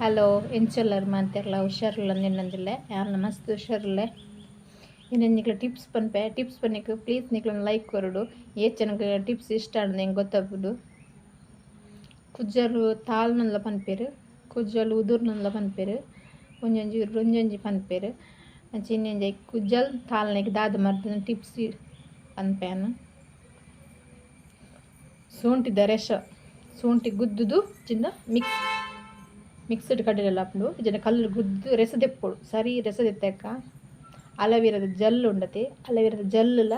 hello ಎಂಚೆಲ್ಲರು ಮಾತೆರ್ಲ ಹುಷಾರಿಲ್ಲ ನಿನ್ನಂದಿಲ್ಲ ಯಾರು ಮಸ್ತ್ ಹುಷಾರಿಲ್ಲ ಇನ್ನು ನಿಕ್ಲ ಟಿಪ್ಸ್ ಪನ್ನಿಕ್ಕೆ ಪ್ಲೀಸ್ ನಿಕ್ಲನ್ನು ಲೈಕ್ ಕೊರಡು ಏಚನಕ್ಕೆ ಟಿಪ್ಸ್ ಇಷ್ಟ ಆಡ್ ನಂಗೆ ಗೊತ್ತಾಗ್ಬೋದು ಕುಜ್ಜಲು ತಾಳ್ನಲ್ಲ ಪನ್ಪೇರು ಕುಜ್ಜಲು ಉದುರ್ನಲ್ಲ ಪನ್ಪೇರು ಒಂಜೊಂಜಿ ಪನ್ಪೇರು ಚಿನ್ನಂಜಿ ಕುಜ್ಜಲ್ ತಾಳ್ನಕ್ಕೆ ದಾದ ಮರ್ದಿನ ಟಿಪ್ಸ್ ಪನ್ಪೇನು ಶುಂಠಿದ ರೆಶ ಶುಂಠಿ ಗುದ್ದುದು ಚಿನ್ನ ಮಿಕ್ಸ್ಡ್ ಕಡ್ಡೆಲ್ಲ ಹಾಕೊಂಡು ಇದನ್ನು ಕಲ್ಲು ಗುದ್ದು ರೆಸದೆಪ್ಪೋಡು ಸರಿ ರೆಸದೆತ್ತಾಕ ಅಲವೀರದ ಜಲ್ ಉಂಡತೆ ಅಲವೀರದ ಜಲ್ಲ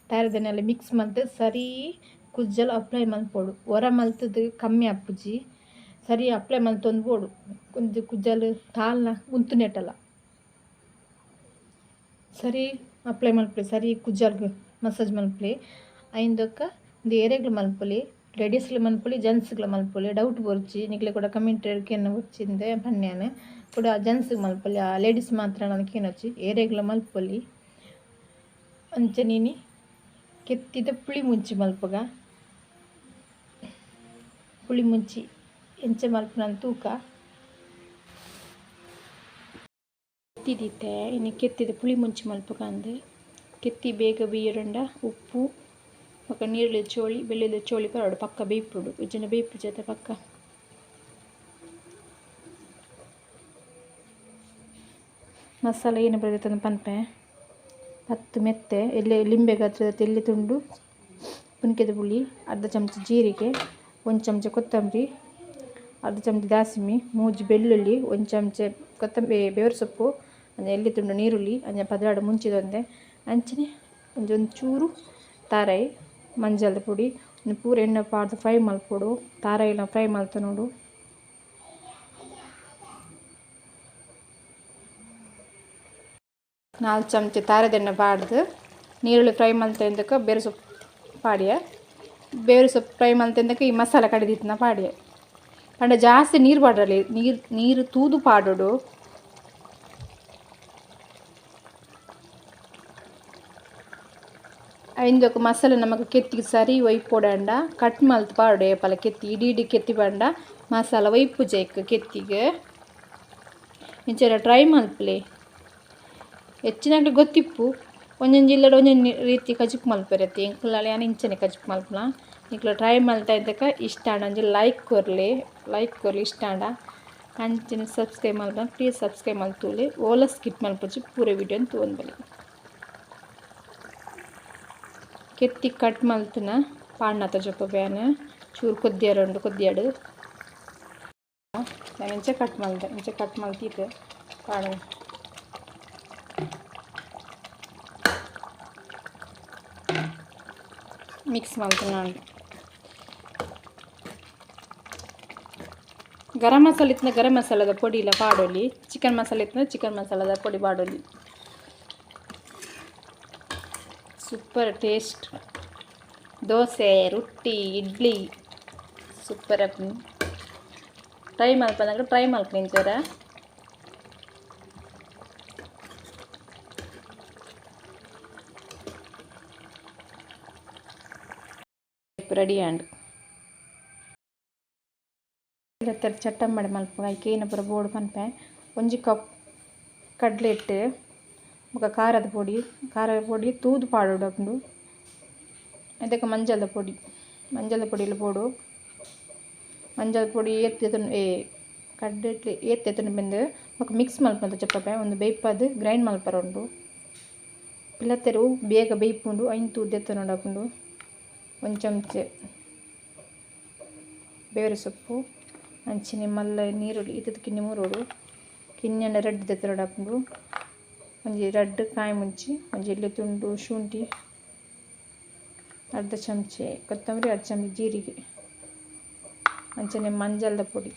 ತಯಾರದನ್ನೆಲ್ಲ ಮಿಕ್ಸ್ ಮಲ್ತು ಸರಿ ಕುಜ್ಜಲು ಅಪ್ಲೈ ಮಲ್ಪೋಡು ಹೊರ ಮಲ್ತದು ಕಮ್ಮಿ ಅಪ್ಪುಜಿ ಸರಿ ಅಪ್ಲೈ ಮಲ್ತೊಂದು ಬೋಡು ಕುಂಜು ಕುಜ್ಜಲು ತಾಳ್ನ ಉಂತುನೆಟ್ಟಲ್ಲ ಸರಿ ಅಪ್ಲೈ ಮಲ್ಪಲೆ ಸರಿ ಕುಜ್ಜಲ್ಗೆ ಮಸಾಜ್ ಮಲ್ಪಲೆ ಐಂದಕ್ಕ ಒಂದು ಏರೆಗ್ಲು ಮಲ್ಪಲೆ ಲೇಡೀಸ್ಗಳು ಮಲ್ಪೊಲಿ ಜೆಂಟ್ಸ್ಗಳು ಮಲ್ಪೊಲಿ ಡೌಟ್ ಬರ್ಚಿ ನಿಕ್ಲೆ ಕೂಡ ಕಮೆಂಟ್ ಕೇನು వచ్చిందే ಪನ್ಯಾನೆ ಕೂಡ ಜೆಂಟ್ಸ್ ಮಲ್ಪೊಲಿ ಆ ಲೇಡೀಸ್ ಮಾತ್ರ ನನಗೆ ಏನೊಚ್ಚಿ ಏರೆಗ್ಲ ಮಲ್ಪೊಲಿ ಅಂಚೆ ನೀನಿ ಕೆತ್ತಿದ ಪುಳಿ ಮುಂಚಿ ಮಲ್ಪಗ ಪುಳಿ ಮುಂಚಿ ಎಂಚೆ ಮಲ್ಪನ ತೂಕ ಕೆತ್ತಿದಿತ್ತೆ ಇನ್ನು ಕೆತ್ತಿದ ಪುಳಿ ಮುಂಚಿ ಮಲ್ಪಗ ಅಂದೆ ಕೆತ್ತಿ ಬೇಗ ಬೇಯರಂಡ ಉಪ್ಪು ಪಕ್ಕ ನೀರುಳ್ಳಿ ಚೋಳಿ ಬೆಳ್ಳುಳ್ಳಿ ಚೋಳಿ ಪರಡು ಪಕ್ಕ ಬೇಯ್ಪುಡು ಉಜ್ಜಿನ ಬೇಯ್ಪು ಜೊತೆ ಪಕ್ಕ ಮಸಾಲೆ ಏನು ಬರ್ತದೆ ಪನ್ಪೆ 10 ಮೆತ್ತೆ ಎಲ್ಲಿ ಲಿಂಬೆ ಗಾತ್ರದ ತೆಲ್ಲಿ ತುಂಡು ಪುನ್ಕೆದ ಪುಳಿ ಅರ್ಧ ಚಮಚ ಜೀರಿಗೆ 1 ಚಮಚ ಕೊತ್ತಂಬರಿ ಅರ್ಧ ಚಮಚ ದಾಸಿಮಿ 3 ಬೆಳ್ಳುಳ್ಳಿ 1 ಚಮಚ ಕೊತ್ತಂಬರಿ ಬೇವರ ಸೊಪ್ಪು ಎಲ್ಲಿ ತುಂಡು ನೀರುಳ್ಳಿ ಅಂಜ ಪದಾರ್ಥ ಮುಂಚಿದೊಂದೆ ಅಂಚನೆ ಒಂದೊಂದು ಚೂರು ತಾರಾಯಿ ಮಂಜಲ್ ಪುಡಿ ಪೂರ ಎಣ್ಣೆ ಪಾಡ್ದು ಫ್ರೈ ಮಲ್ಪೊಡು ತಾರಾಯಿನ ಫ್ರೈ ಮಲ್ತ ನೋಡು 4 ಚಮಚ ತಾರದ ಎಣ್ಣೆ ಪಾಡ್ದು ನೀರುಳ್ಳಿ ಫ್ರೈ ಮಲ್ತಂದಕ್ಕೆ ಬೇರೆ ಸೊಪ್ಪು ಪಾಡಿಯ ಬೇರೆ ಸೊಪ್ಪು ಫ್ರೈ ಮಲ್ತಂದಕ್ಕೆ ಈ ಮಸಾಲೆ ಕಡಿದಿತ್ತನ ಪಾಡಿಯ ಪಂಡ ಜಾಸ್ತಿ ನೀರು ಪಾಡ್ರಲ್ಲಿ ನೀರು ತೂದು ಪಾಡೋಡು ಐಂದೊಕ ಮಸಾಲೆ ನಮಕ್ ಕೆತ್ತಿಗೆ ಸರಿ ಒಯ್ಪೊಡಂಡ ಕಟ್ ಮಲ್ತ್ ಪಾಡು ಏಪಲ ಕೆತ್ತಿ ಇಡೀ ಕೆತ್ತಿ ಪಂಡ ಮಸಾಲ ಒಯ್ಪು ಜೈಕ್ ಕೆತ್ತಿಗೆ ಇಂಚರ ಟ್ರೈ ಮಲ್ಪಲೆ ಹೆಚ್ಚಿನಾಗ್ಲಿ ಗೊತ್ತಿಪ್ಪು ಒಂದೊಂದು ಜಿಲ್ಲೆಡ್ ಒಂದೊಂದು ರೀತಿ ಕಜುಕ್ ಮಲ್ಪರತ್ತೆ ಎಂಕ್ಲ ಯಾನು ಇಂಚನೆ ಕಜುಕ್ ಮಲ್ಪನ ನಿಕ್ಲ ಟ್ರೈ ಮಲ್ತಾ ಇದ್ದಕ್ಕ ಇಷ್ಟ ಅಂಜಿ ಲೈಕ್ ಕೊರ್ಲಿ ಇಷ್ಟ ಅಂಡ ಅಂಚಿನ subscribe ಮಲ್ಪನ please subscribe ಮಲ್ತೂಲೆ Ola skip ಮಲ್ಪೊಚ್ಚಿ ಪೂರ ವಿಡಿಯೋನ ತೋನ್ಬಲಿ ಕೆತ್ತಿ ಕಟ್ ಮಲ್ತನ ಪಾಡ್ನತ ಜೊಪ್ಪ ಬ್ಯಾನ್ ಚೂರು ಕೊದ್ದಿಯಾಡು ನಾನು ಇಂಚೆ ಕಟ್ ಮಲ್ತಿದ್ದೆ ಪಾಡ ಮಿಕ್ಸ್ ಮಲ್ತನ ಗರಂ ಮಸಾಲೆ ಇತ್ತನ ಗರಂ ಮಸಾಲದ ಪೊಡಿ ಇಲ್ಲ ಪಾಡೋಲಿ ಚಿಕನ್ ಮಸಾಲೆ ಇತ್ತನ ಚಿಕನ್ ಮಸಾಲದ ಪೊಡಿ ಪಾಡೋಲಿ ಸೂಪರ್ ಟೇಸ್ಟ್ ದೋಸೆ ರೊಟ್ಟಿ ಇಡ್ಲಿ ಸೂಪರ್ ಅಪ್ನಿ ಟ್ರೈ ಮಲ್ಪಂದಾಗ ಟ್ರೈ ಮಲ್ಪನಿ ಇಂಚರ ರೆಡಿ ಆ್ಯಂಡ್ ಇರತ್ತರ ಚಟ್ಟಂ ಮಾಡಿ ಮಲ್ಪ ಐಕೆ ಏನಪ್ಪರ ಬೋರ್ಡು ಪನ್ಪೆ 1 ಕಪ್ ಕಡಲೆ ಹಿಟ್ಟು ಮುಖ ಖಾರದ ಪೊಡಿ ತೂದು ಪಾಡೋಡು ಅಪ್ಪು ಅದಕ್ಕೆ ಮಂಜದ ಪೊಡಿಯಲ್ಲಿ ಪೋಡು ಮಂಜದ ಪೊಡಿ ಕಡ್ಲೆ ಎತ್ತೆತ್ತನು ಬೆಂದು ಮುಖ ಮಿಕ್ಸ್ ಮಲ್ಪಂತ ಚಪ್ಪೆ ಒಂದು ಬೇಯ್ಪದು ಗ್ರೈಂಡ್ ಮಲ್ಪರ ಉಂಡು ಪಿಲ್ಲತ್ತೆರು ಬೇಗ ಬೇಯ್ಪುಂಡು ಐನ್ ತೂದೆತ್ತ ನೋಡಪ್ಪುಂಡು 1 ಚಮಚ ಬೇವರ ಸೊಪ್ಪು ಅಂಚಿನ ಮಲ್ಲ ನೀರುಳ್ಳಿ ಇತ್ತದ ಕಿನ್ನಿ ಮೂರೋಡು ಕಿನ್ನೆಂಡ ರೆಡ್ ದೆತ್ತರೋಡಪ್ಪುಂಡು ಒಂಜಿ ರಡ್ಡ್ ಕಾಯಿ ಮುಂಚಿ ಒಂಜಿ ಎಲೆ ತುಂಡು ಶುಂಠಿ ಅರ್ಧ ಚಮಚ ಕೊತ್ತಂಬರಿ ಅರ್ಧ ಚಮಚ ಜೀರಿಗೆ ಅಂಚನೆ ಮಂಜಲ್ದ ಪೊಡಿ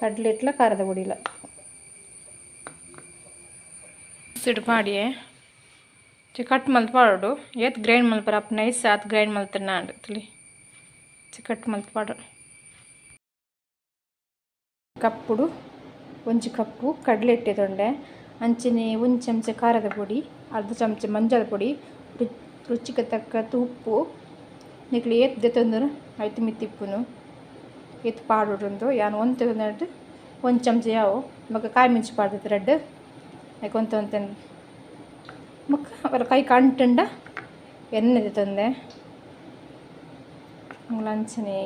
ಕಡ್ಲೆ ಇಟ್ಲ ಖಾರದ ಪೊಡಿ ಇಲ್ಲ ಮಿಕ್ಸ್ಡ್ ಮಾಡಿ ಕಟ್ ಮಲ್ತ್ ಪಾಡೋಡು ಏತ್ ಗ್ರೈಂಡ್ ಮಲ್ಪರ ಅಪ್ ನೈಸ್ ಆತ್ ಗ್ರೈಂಡ್ ಮಲ್ತನ ನಾಂಡು ತಿಳಿ ಕಟ್ ಮಲ್ತ್ ಪಾಡೋಡು ಕಪ್ಪುಡು 1 ಕಪ್ಪು ಕಡಲೆ ಹಿಟ್ಟೆ ತೊಂಡೆ ಅಂಚಿನ 1 ಚಮಚ ಖಾರದ ಪೊಡಿ ಅರ್ಧ ಚಮಚ ಮಂಜದ ಪೊಡಿ ರುಚಿಗೆ ತಕ್ಕದ್ದು ಉಪ್ಪು ನಿಕ್ಲಿ ಏತ್ ದೆತ್ತಂದ್ರೆ ಐತು ಮಿತ್ತಿಪ್ಪುನು ಎತ್ತು ಪಾಡೋಡು ಯಾನು ಒಂದು కొంచెం చేయవు మాకు కాయ మించి పడుతుంది రెడ్ అది కొంత ಮಕ್ಕ ಅವರ ಕೈ ಕಂಟುಂಡ ಎಣ್ಣೆದು ತಂದೆ ಲಂಚನೆ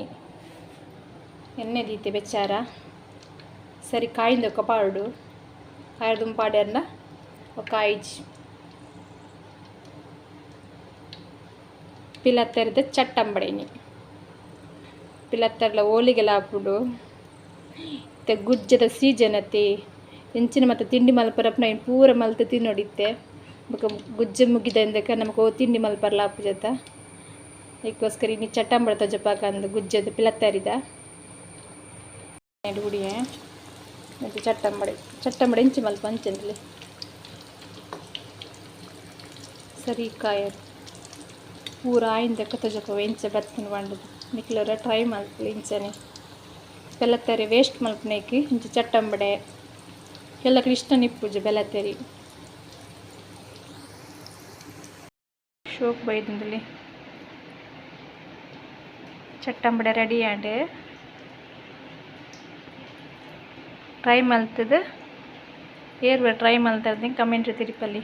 ಎಣ್ಣೆ ದೀತೆ ಬೆಚ್ಚಾರ ಸರಿ ಕಾಯಿಂದ ఒక పాడు కాయదుం పాడేరన ఒక ఐజ్ ಪಿಲತ್ತರದ ಚಟ್ಟಂಬಡೇನಿ ಪಿಲತ್ತರ್ಲ ಓಲಿಗೆಲ ಹಾಪುಡು ಮತ್ತೆ ಗುಜ್ಜದ ಸೀಸನ್ ಅತಿ ಎಂಚಿನ ಮತ್ತು ತಿಂಡಿ ಮಲ್ಪರಪ್ಪ ನಾನು ಪೂರ ಮಲ್ತು ತಿನ್ನೋಡಿತ್ತೆ ಬೊಕ ಗುಜ್ಜೆ ಮುಗಿದಂದಕ್ಕೆ ನಮಗೆ ತಿಂಡಿ ಮಲ್ಪರ್ಲ ಹಾಪು ಜೊತ ಅದಕ್ಕೋಸ್ಕರ ಇನ್ನು ಚಟ್ಟಂಬಡ ತಜಪಾಕ ಅಂದು ಗುಜ್ಜದ ಪಿಲತ್ತರಿದ ಹುಡಿಯೇ ಮತ್ತು ಚಟ್ಟಂಬಡೆ ಇಂಚಿ ಮಲ್ಪ ಅಂಚಂದ್ಲಿ ಸರಿ ಕಾಯ ಪೂರ ಆಯಿಂದಕ್ಕೆ ತಜಪ ಎಂಚ ಬರ್ತನ ಬಂಡದು ನಿಕ್ಲರ ಟ್ರೈ ಮಲ್ಪಲಿ ಇಂಚನೆ ಬೆಲ್ಲತ್ತರಿ ವೇಸ್ಟ್ ಮಲ್ಪನೇಕಿ ಇಂಚ ಚಟ್ಟಂಬಡೆ ಎಲ್ಲಕ್ಕೆ ಇಷ್ಟ ನಿಪ್ಪುಜು ಬೆಲ್ಲತ್ತರಿ ಶೋಕ್ ಬೈದಂದಲ್ಲಿ ಚಟ್ಟಂಬಡೆ ರೆಡಿ ಆಂಡೆ ಟ್ರೈ ಮಲ್ತದ ಏರ್ ಟ್ರೈ ಮಲ್ತದ ಕಮೆಂಟ್ ತಿರುಪಲ್ಲಿ